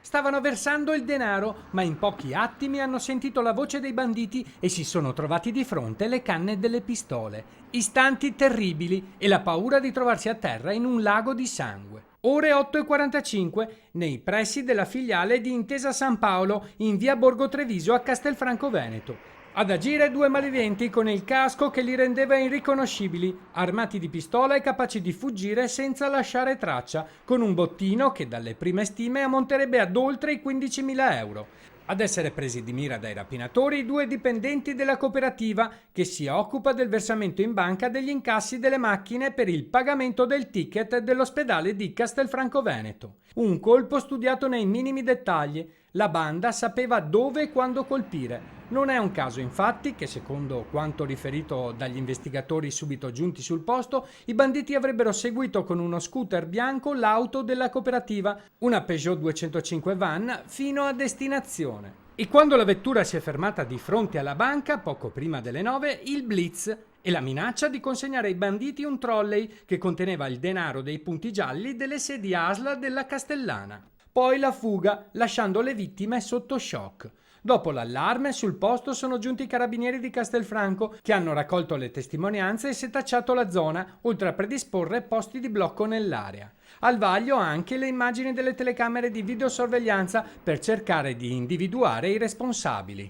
Stavano versando il denaro, ma in pochi attimi hanno sentito la voce dei banditi e si sono trovati di fronte le canne delle pistole. Istanti terribili e la paura di trovarsi a terra in un lago di sangue. Ore 8:45 nei pressi della filiale di Intesa San Paolo in via Borgo Treviso a Castelfranco Veneto. Ad agire due malviventi con il casco che li rendeva irriconoscibili, armati di pistola e capaci di fuggire senza lasciare traccia, con un bottino che dalle prime stime ammonterebbe ad oltre i 15.000 euro. Ad essere presi di mira dai rapinatori due dipendenti della cooperativa che si occupa del versamento in banca degli incassi delle macchine per il pagamento del ticket dell'ospedale di Castelfranco Veneto. Un colpo studiato nei minimi dettagli. La banda sapeva dove e quando colpire. Non è un caso infatti che, secondo quanto riferito dagli investigatori subito giunti sul posto, i banditi avrebbero seguito con uno scooter bianco l'auto della cooperativa, una Peugeot 205 Van, fino a destinazione. E quando la vettura si è fermata di fronte alla banca, poco prima delle 9, il blitz e la minaccia di consegnare ai banditi un trolley che conteneva il denaro dei punti gialli delle sedi ASLA della Castellana. Poi la fuga, lasciando le vittime sotto shock. Dopo l'allarme, sul posto sono giunti i carabinieri di Castelfranco che hanno raccolto le testimonianze e setacciato la zona, oltre a predisporre posti di blocco nell'area. Al vaglio anche le immagini delle telecamere di videosorveglianza per cercare di individuare i responsabili.